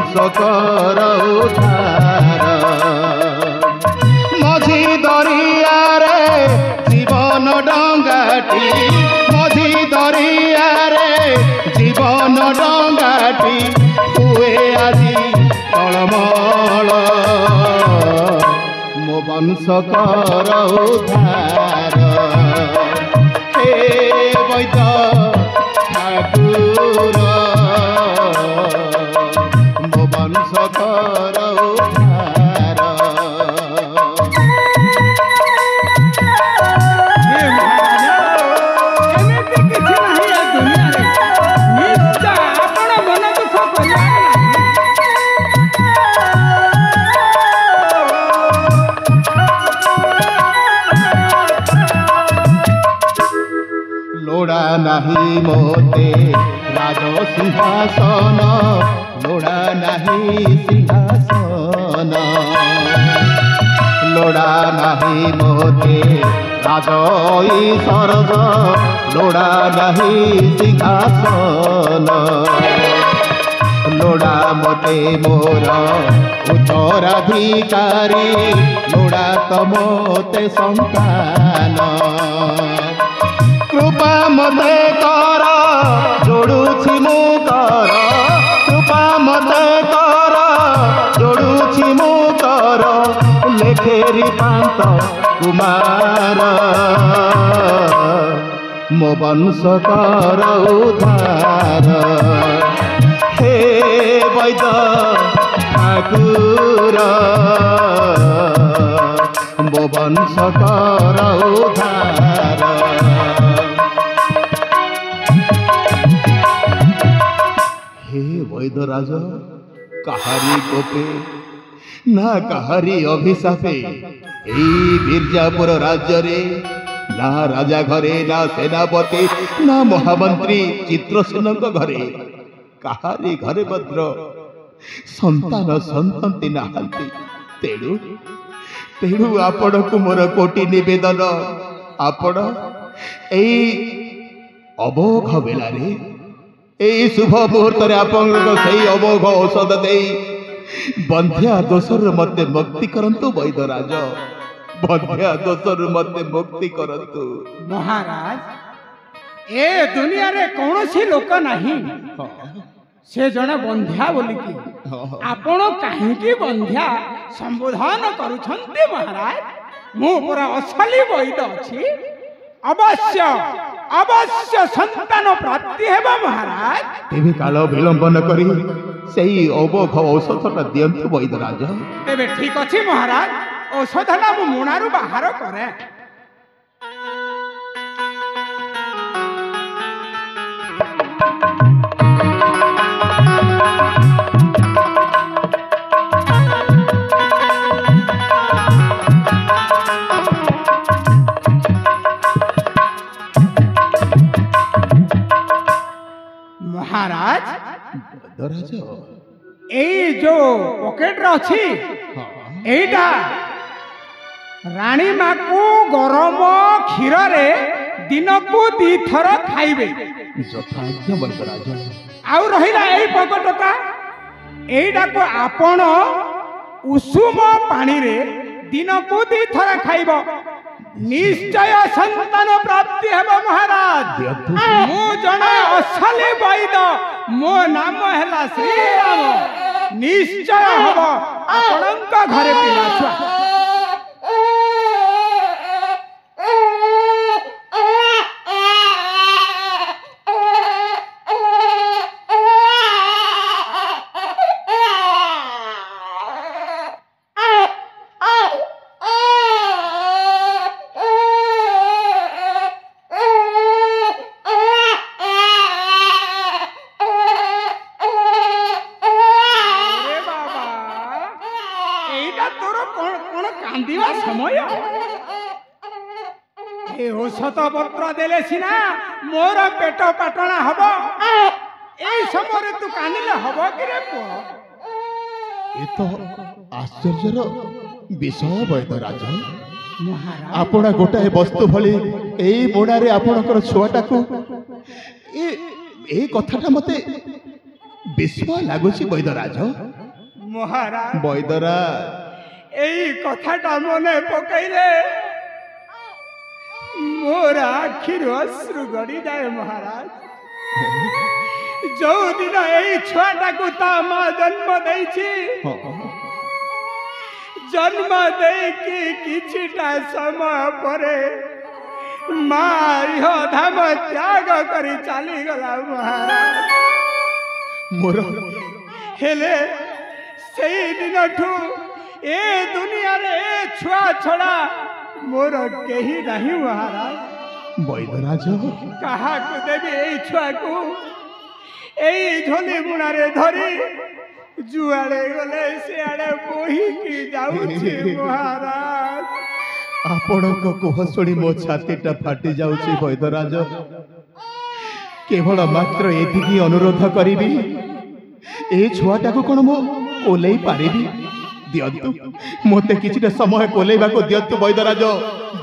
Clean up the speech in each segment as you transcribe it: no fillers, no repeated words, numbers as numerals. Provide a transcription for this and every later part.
बंश कर उद्धार मझी दरिया रे जीवन डंगाटी मझी दरिया रे जीवन डंगाटी हुए आजी टलमल मो वंश कर उद्धार हे वैद ठाकुर मो वंश कर उद्धार लोड़ा नहीं मोते राज सिंहासन लोड़ा नहीं सिंहासन लोड़ा नहीं मोते राज सरज लोड़ा नहीं सिंहासन लोड़ा मते मोर उत्तराधिकारी लोड़ा तो मोते संतान कृपा मते कर जोड़ुछि मु कर कृपा मते कर जोड़ुछि मु कर लेखेरी पांत कुमार मो वंश कर उद्धार हे वैद ठाकुर मो वंश कर उद्धार हे वैद्यराज कहारी कोपे ना कहारी अभिशापे एई मिर्जापुर राज्य रे ना राजा घरे ना सेनापति ना महामंत्री चित्रसेन घरे कहारी घरे भद्र संतान संतति नाहांती तेणु तेणु आपण को मोर कोटि निवेदन आपण एई अमोघ बेलारे एई शुभ मुहूर्त रे आपण से अमोघ औषध दे बंध्या दोषर मते मुक्ति करंतु वैद्यराज बंध्या दोषर मते मुक्ति करंतु महाराज ए दुनिया रे कौनसी लोक नहीं से जने बंध्या बोली की आपण काहेकि बंध्या संबोधन करूछंती महाराज मु पूरा असली वैद्य अछि अवश्य अवश्य संतान प्राप्ति हेबा महाराज तेबे काल विलंब न करी सेही अमोघ औषधटा दियंतु वैद्यराज तेबे ठीक अछि महाराज औषधटा मु मुणारू बाहर करे महाराज ए जो पॉकेट रे अछि एटा रानी माँ को गरम क्षीर रे दिन को 2 थर खाइबे यथाज्ञ वैद्यराज आउ रहिला एई पॉकेटटा एटा को आपण उषुम पानी रे दिन को 2 थर खाइबो निश्चय संतान प्राप्ति हेबो महाराज मु जने असली वैद्य मो नाम हैला श्री राम निश्चय हबो आपनक घरे पिला छुआ पत्र देले सिना मोर पेट पाटना हबो ए समय तू कानिले हबो कि रे पो ए तो आश्चर्यर विषय वैद्यराज आपण गोटाए वस्तु भली एई मोड़ारे आपणकर छुआटा को ए कथाटा मते विस्मय लागुची वैद्यराज ମହାରାଜ ବୈଦରାଜ ଏଇ କଥାଟା ମନେ ପକାଇଲେ ମୋର ଆଖିରୁ ଅଶ୍ରୁ ଗଡ଼ିଯାଏ ମହାରାଜ। ଯୋଉଦିନ ଏଇ ଛୁଆଟାକୁ ତା ମା ଜନ୍ମ ଦେଇଛି, ଜନ୍ମ ଦେଇକି କିଛିଟା ସମୟ ପରେ ମା ଇହ ଧାମ ତ୍ୟାଗ କରି ଚାଲିଗଲା ମହାରାଜ। ମୋର ହେଲେ ସେଇ ଦିନଠୁ ଏ ଦୁନିଆରେ ଏ ଛୁଆ ଛଡ଼ା ମୋର କେହି ନାହିଁ ମହାରାଜ। ବୈଦରାଜ କାହାକୁ ଦେବି ଏଇ ଛୁଆକୁ? ଏଇ ଝୋଲି ବୁଣାରେ ଧରି ଯୁଆଡ଼େ ଗଲେ ସିଆଡ଼େ ବୋହିକି ଯାଉଛି ମହାରାଜ। ଆପଣଙ୍କ କୁହ ଶୁଣି ମୋ ଛାତିଟା ଫାଟି ଯାଉଛି ବୈଦରାଜ। କେବଳ ମାତ୍ର ଏତିକି ଅନୁରୋଧ କରିବି, ଏ ଛୁଆଟାକୁ କ'ଣ ମୁଁ ଓହ୍ଲେଇ ପାରିବି? ଦିଅନ୍ତୁ, ମୋତେ କିଛିଟା ସମୟ କୋଲେଇବାକୁ ଦିଅନ୍ତୁ ବୈଦରାଜ,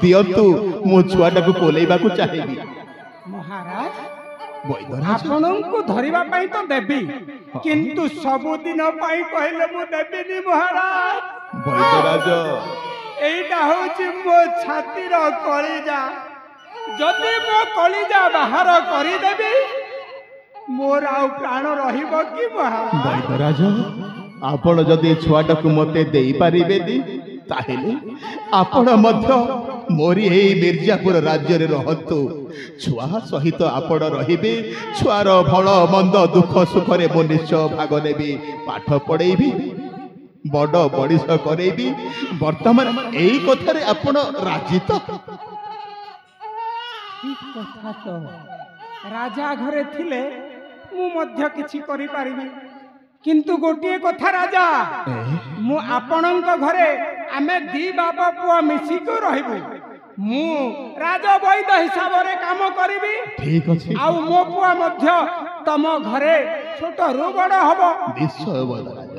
ଦିଅନ୍ତୁ, ମୋ ଛୁଆଟାକୁ କୋଲେଇବାକୁ ଚାହିଁବି। ମହାରାଜ ବୈଦରାଜ ଆପଣଙ୍କୁ ଧରିବା ପାଇଁ ତ ଦେବି, କିନ୍ତୁ ସବୁଦିନ ପାଇଁ କହିଲେ ମୁଁ ଦେବିନି ମହାରାଜ। ବୈଦରାଜ এইটা হচ্ছে মো ছাতির কলিজা। যদি মো কলিজা বাহার করিদেবি মোর আউ প্রাণ রহিব কি মহারাজ? বৈদরাজ ଆପଣ ଯଦି ଛୁଆଟାକୁ ମୋତେ ଦେଇପାରିବେନି, ତାହେଲେ ଆପଣ ମଧ୍ୟ ମୋରି ଏଇ ମିର୍ଜାପୁର ରାଜ୍ୟରେ ରହନ୍ତୁ। ଛୁଆ ସହିତ ଆପଣ ରହିବେ। ଛୁଆର ଭଲ ମନ୍ଦ ଦୁଃଖ ସୁଖରେ ମୁଁ ନିଶ୍ଚୟ ଭାଗ ନେବି, ପାଠ ପଢ଼େଇବି, ବଡ଼ ବଡ଼ିଷ କରେଇବି। ବର୍ତ୍ତମାନ ଏଇ କଥାରେ ଆପଣ ରାଜି ତ? ঠিক কথা তো। রাজা ঘরে থিলে মু মধ্য কিছু করি পারিবি, কিন্তু গোটিয়ে কথা রাজা, মু আপনাঙ্ক ঘরে আমি ଦି ବାପ ପୁଅ ମିଶିକି ରହିବୁ। ମୁଁ ରାଜ ବୈଦ ହିସାବରେ କାମ କରିବି, ଠିକ ଅଛି। ଆଉ ମୋ ପୁଅ ମଧ୍ୟ ତମ ଘରେ ଛୋଟରୁ ବଡ଼ ହବ। ନିଶ୍ଚୟ ବୈଦରାଜ।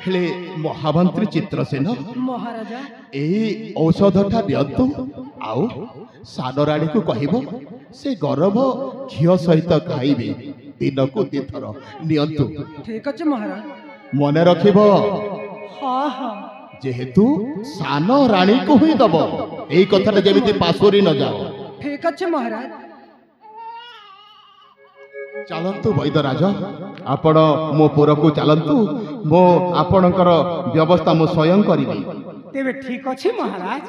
ହେଲେ ମହାମନ୍ତ୍ରୀ ଚିତ୍ରସେନ, ମହାରାଜା ଏଇ ଔଷଧଟା ଦିଅନ୍ତୁ, ଆଉ ସାନ ରାଣୀକୁ କହିବ ସେ ଗରମ ଘିଅ ସହିତ ଖାଇବେ ଦିନକୁ 2 ଥର। ନିଅନ୍ତୁ। ঠিক আছে মহারাজ। ମନେ ରଖିବ, ହଁ ହଁ ଯେହେତୁ ସାନ ରାଣୀକୁ ହିଁ ଦବ, ଏଇ କଥାଟା ଯେମିତି ପାଶୋରି ନ ଯାଅ। ঠিক আছে মহারাজ। ଚାଲନ୍ତୁ ବୈଦରାଜ, ଆପଣ ମୋ ପୁରକୁ ଚାଲନ୍ତୁ। ମୁଁ ଆପଣଙ୍କର ବ୍ୟବସ୍ଥା ମୁଁ ସ୍ୱୟଂ କରିବି। ତେବେ ଠିକ ଅଛି ମହାରାଜ।